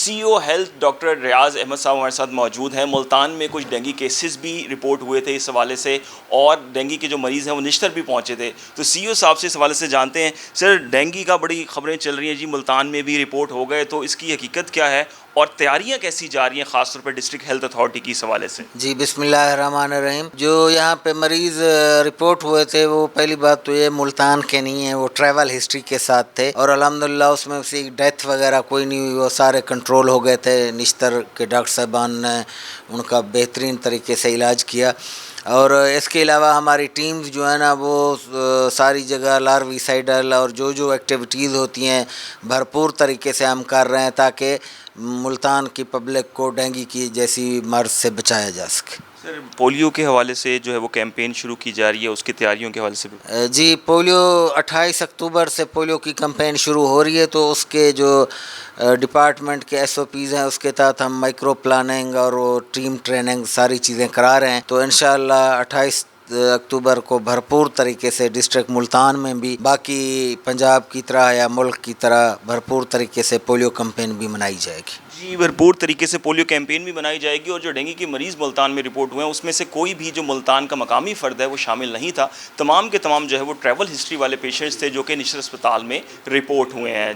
سی O health doctor Riyaz Ahmad صاحب ہمارے ساتھ موجود ہیں. ملتان میں کچھ ڈینگی کیسز بھی رپورٹ ہوئے تھے اس حوالے سے, اور ڈینگی کے جو مریض ہیں وہ نشتر بھی پہنچے تھے. تو سی او صاحب سے اس حوالے سے جانتے ہیں. سر, ڈینگی کا بڑی خبریں چل رہی ہیں جی, ملتان میں بھی رپورٹ ہو گئے, تو اس کی حقیقت کیا ہے اور تیاریاں کیسی جا رہی ہیں خاص طور پر ڈسٹرکٹ ہیلتھ اتھارٹی کی اس حوالے سے؟ جی بسم اللہ الرحمن الرحیم. جو یہاں پہ مریض رپورٹ ہوئے تھے وہ پہلی بات تو یہ ملتان کے نہیں ہیں, وہ ٹریول ہسٹری کے ساتھ تھے, اور الحمدللہ اس میں کسی ڈیتھ وغیرہ کوئی نہیں ہوئی, وہ سارے کنٹرول ہو گئے تھے. نشتر کے ڈاکٹر صاحبان نے ان کا بہترین طریقے سے علاج کیا. اور اس کے علاوہ ہماری ٹیمز جو ہے نا وہ ساری جگہ لاروی سائڈل اور جو ایکٹیویٹیز ہوتی ہیں بھرپور طریقے سے ہم کر رہے ہیں تاکہ ملتان کی پبلک کو ڈینگی کی جیسی مرض سے بچایا جا سکے. سر, پولیو کے حوالے سے جو ہے وہ کیمپین شروع کی جا رہی ہے, اس کی تیاریوں کے حوالے سے بھی؟ جی پولیو 28 اکتوبر سے پولیو کی کمپین شروع ہو رہی ہے, تو اس کے جو ڈپارٹمنٹ کے ایس او پیز ہیں اس کے تحت ہم مائکرو پلاننگ اور وہ ٹیم ٹریننگ ساری چیزیں کرا رہے ہیں. تو انشاءاللہ 28 اکتوبر کو بھرپور طریقے سے ڈسٹرکٹ ملتان میں بھی باقی پنجاب کی طرح یا ملک کی طرح بھرپور طریقے سے پولیو کمپین بھی منائی جائے گی. جی, بھرپور طریقے سے پولیو کیمپین بھی بنائی جائے گی. اور جو ڈینگی کے مریض ملتان میں رپورٹ ہوئے ہیں اس میں سے کوئی بھی جو ملتان کا مقامی فرد ہے وہ شامل نہیں تھا. تمام کے تمام جو ہے وہ ٹریول ہسٹری والے پیشنٹس تھے جو کہ نشتر اسپتال میں رپورٹ ہوئے ہیں.